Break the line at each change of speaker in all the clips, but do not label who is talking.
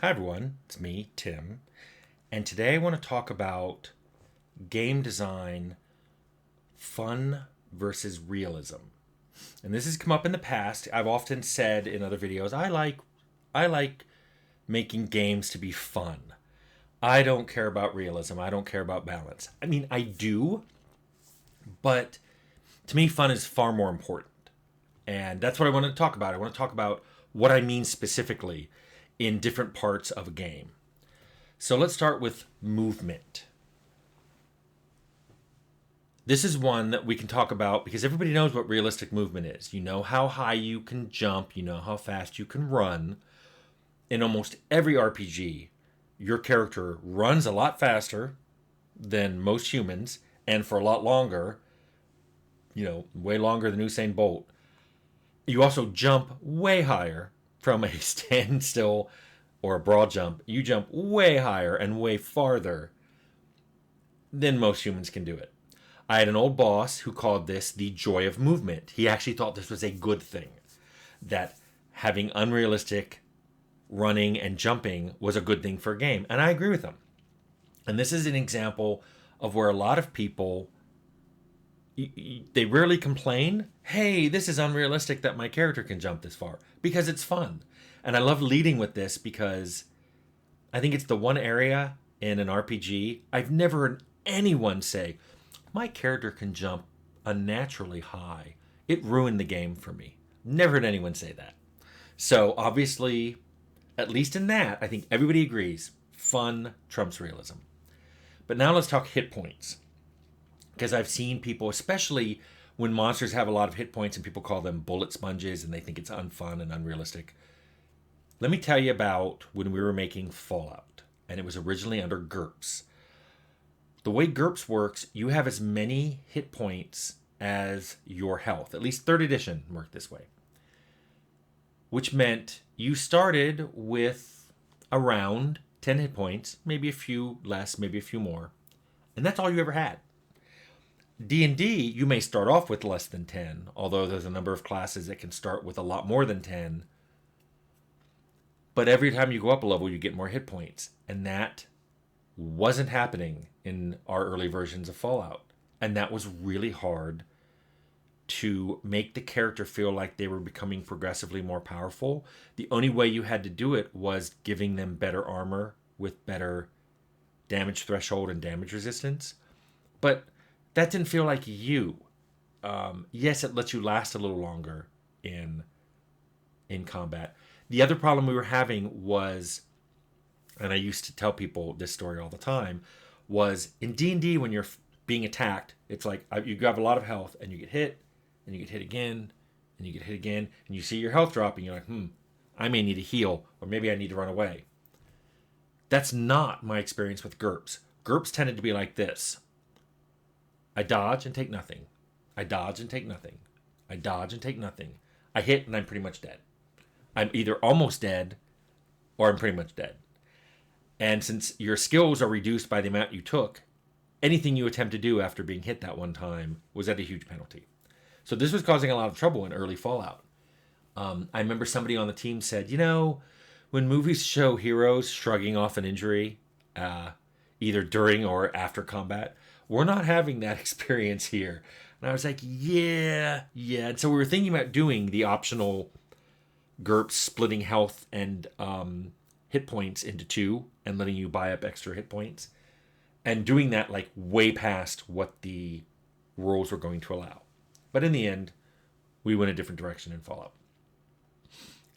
Hi everyone, it's me, Tim, and today I want to talk about game design fun versus realism. And this has come up in the past. I've often said in other videos, I like making games to be fun. I don't care about realism. I don't care about balance. I mean, I do, but to me fun is far more important. And that's what I want to talk about. I want to talk about what I mean specifically in different parts of a game. So let's start with movement. This is one that we can talk about because everybody knows what realistic movement is. You know how high you can jump, you know how fast you can run. In almost every RPG, your character runs a lot faster than most humans and for a lot longer, way longer than Usain Bolt. You also jump way higher from a standstill or a broad jump. You jump way higher and way farther than most humans can do it. I had an old boss who called this the joy of movement. He actually thought this was a good thing, that having unrealistic running and jumping was a good thing for a game. And I agree with him. And this is an example of where a lot of people, they rarely complain, hey, this is unrealistic that my character can jump this far, because it's fun. And I love leading with this because I think it's the one area in an RPG I've never heard anyone say, my character can jump unnaturally high. It ruined the game for me. Never heard anyone say that. So obviously, at least in that, I think everybody agrees, fun trumps realism. But now let's talk hit points. Because I've seen people, especially when monsters have a lot of hit points and people call them bullet sponges and they think it's unfun and unrealistic. Let me tell you about when we were making Fallout, and it was originally under GURPS. The way GURPS works, you have as many hit points as your health. At least 3rd edition worked this way. Which meant you started with around 10 hit points, maybe a few less, maybe a few more. And that's all you ever had. D&D, you may start off with less than 10, although there's a number of classes that can start with a lot more than 10. But every time you go up a level, you get more hit points. And that wasn't happening in our early versions of Fallout. And that was really hard to make the character feel like they were becoming progressively more powerful. The only way you had to do it was giving them better armor with better damage threshold and damage resistance. But that didn't feel like you. Yes, it lets you last a little longer in combat. The other problem we were having was, and I used to tell people this story all the time, was in D&D when you're being attacked, it's like you have a lot of health and you get hit, and you get hit again, and you get hit again, and you see your health dropping, you're like, I may need to heal, or maybe I need to run away. That's not my experience with GURPS. GURPS tended to be like this. I dodge and take nothing. I dodge and take nothing. I dodge and take nothing. I hit and I'm pretty much dead. I'm either almost dead or I'm pretty much dead. And since your skills are reduced by the amount you took, anything you attempt to do after being hit that one time was at a huge penalty. So this was causing a lot of trouble in early Fallout. I remember somebody on the team said, when movies show heroes shrugging off an injury, either during or after combat, we're not having that experience here. And I was like, yeah. And so we were thinking about doing the optional GURPS, splitting health and hit points into 2 and letting you buy up extra hit points. And doing that like way past what the rules were going to allow. But in the end, we went a different direction in Fallout.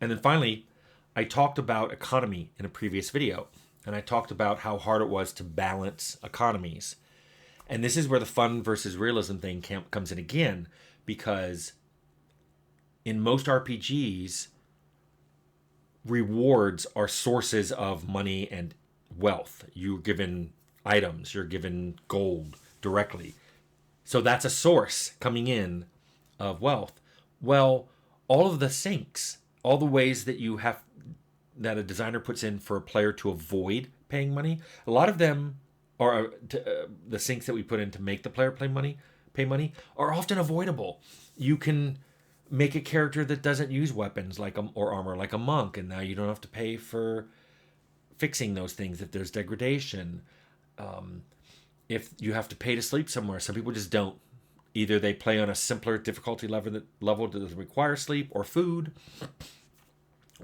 And then finally, I talked about economy in a previous video. And I talked about how hard it was to balance economies. And this is where the fun versus realism thing comes in again, because in most RPGs, rewards are sources of money and wealth. You're given items, you're given gold directly. So that's a source coming in of wealth. Well, all of the sinks, all the ways that you have, that a designer puts in for a player to avoid paying money, a lot of them are the sinks that we put in to make the player pay money are often avoidable. You can make a character that doesn't use weapons or armor like a monk, and now you don't have to pay for fixing those things. If there's degradation, if you have to pay to sleep somewhere, some people just don't. Either they play on a simpler difficulty level that doesn't require sleep or food,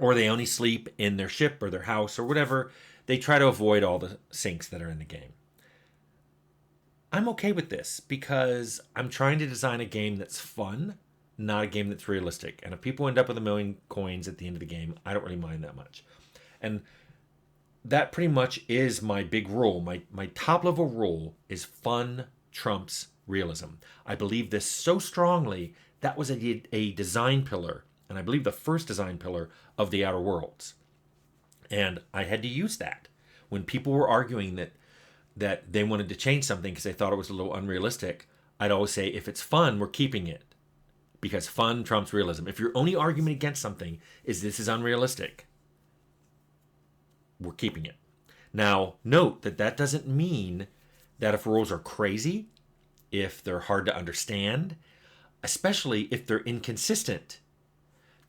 or they only sleep in their ship or their house or whatever. They try to avoid all the sinks that are in the game. I'm okay with this because I'm trying to design a game that's fun, not a game that's realistic. And if people end up with 1,000,000 coins at the end of the game, I don't really mind that much. And that pretty much is my big rule. My top level rule is fun trumps realism. I believe this so strongly. That was a design pillar, and I believe the first design pillar of the Outer Worlds. And I had to use that when people were arguing that they wanted to change something because they thought it was a little unrealistic. I'd always say, if it's fun, we're keeping it, because fun trumps realism. If your only argument against something is this is unrealistic, we're keeping it. Now, note that doesn't mean that if rules are crazy, if they're hard to understand, especially if they're inconsistent,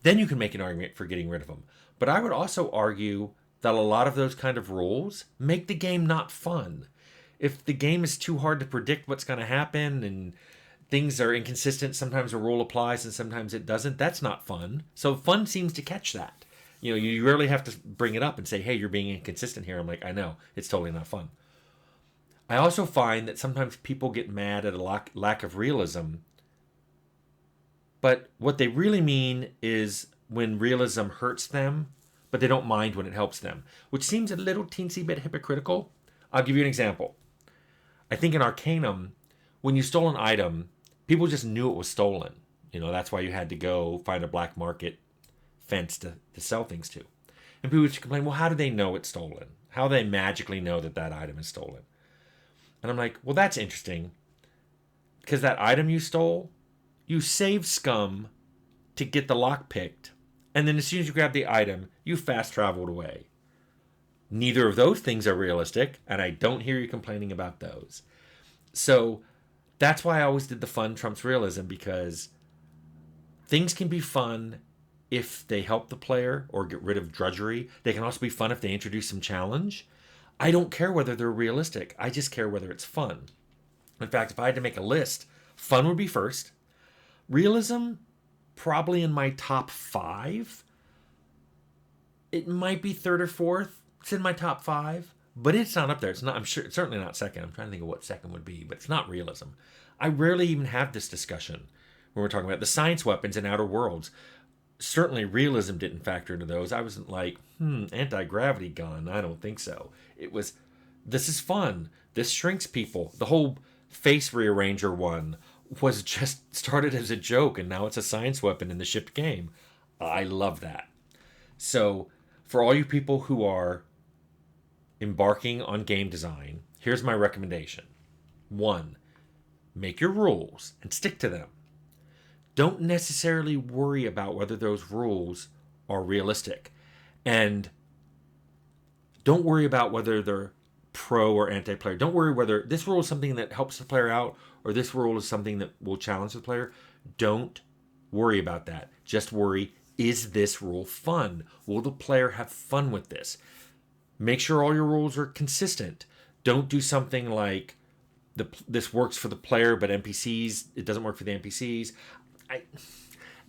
then you can make an argument for getting rid of them. But I would also argue that a lot of those kind of rules make the game not fun. If the game is too hard to predict what's going to happen and things are inconsistent, sometimes a rule applies and sometimes it doesn't, that's not fun. So fun seems to catch that. You rarely have to bring it up and say, hey, you're being inconsistent here. I'm like, I know, it's totally not fun. I also find that sometimes people get mad at a lack of realism, but what they really mean is when realism hurts them, but they don't mind when it helps them, which seems a little teensy bit hypocritical. I'll give you an example. I think in Arcanum, when you stole an item, people just knew it was stolen. That's why you had to go find a black market fence to sell things to. And people would complain, well, how do they know it's stolen? How do they magically know that item is stolen? And I'm like, well, that's interesting, because that item you stole, you saved scum to get the lock picked, and then as soon as you grab the item, you fast traveled away. Neither of those things are realistic, and I don't hear you complaining about those. So that's why I always did the fun trumps realism, because things can be fun if they help the player or get rid of drudgery. They can also be fun if they introduce some challenge. I don't care whether they're realistic. I just care whether it's fun. In fact, if I had to make a list, fun would be first. Realism, probably in my top 5. It might be third or fourth. It's in my top 5, but it's not up there. It's not. I'm sure it's certainly not second. I'm trying to think of what second would be, but it's not realism. I rarely even have this discussion when we're talking about the science weapons in Outer Worlds. Certainly realism didn't factor into those. I wasn't like, anti-gravity gun. I don't think so. It was, this is fun. This shrinks people. The whole face rearranger one was just started as a joke, and now it's a science weapon in the shipped game. I love that. So for all you people who are embarking on game design, here's my recommendation. 1, make your rules and stick to them. Don't necessarily worry about whether those rules are realistic. And don't worry about whether they're pro or anti-player. Don't worry whether this rule is something that helps the player out or this rule is something that will challenge the player. Don't worry about that. Just worry, is this rule fun? Will the player have fun with this? Make sure all your rules are consistent. Don't do something like this works for the player, but NPCs, it doesn't work for the NPCs.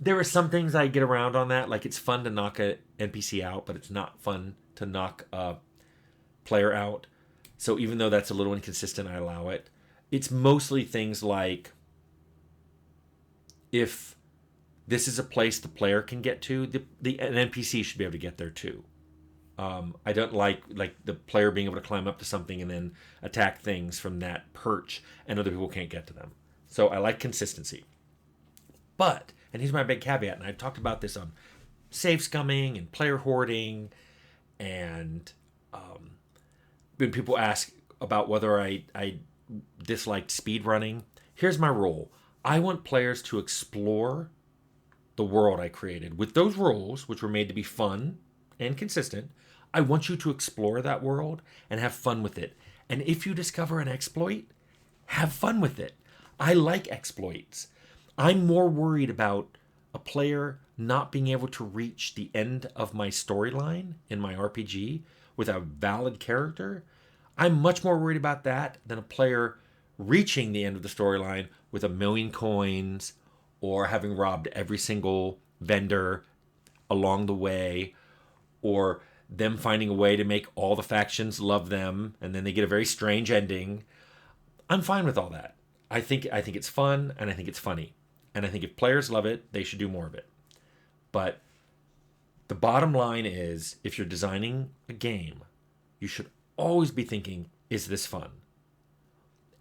There are some things I get around on that. Like, it's fun to knock a NPC out, but it's not fun to knock a player out. So even though that's a little inconsistent, I allow it. It's mostly things like, if this is a place the player can get to, an NPC should be able to get there too. I don't like the player being able to climb up to something and then attack things from that perch, and other people can't get to them. So I like consistency. But, and here's my big caveat, and I've talked about this on save scumming and player hoarding, and when people ask about whether I disliked speed running, here's my rule. I want players to explore the world I created. With those rules, which were made to be fun and consistent, I want you to explore that world and have fun with it. And if you discover an exploit, have fun with it. I like exploits. I'm more worried about a player not being able to reach the end of my storyline in my RPG with a valid character, I'm much more worried about that than a player reaching the end of the storyline with 1,000,000 coins or having robbed every single vendor along the way, or them finding a way to make all the factions love them and then they get a very strange ending. I'm fine with all that. I think it's fun and I think it's funny. And I think if players love it, they should do more of it. But the bottom line is, if you're designing a game, you should always be thinking, is this fun?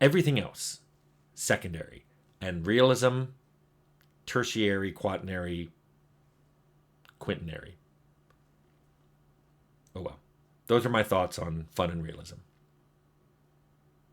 Everything else, secondary. And realism, tertiary, quaternary, quintenary. Oh well. Those are my thoughts on fun and realism.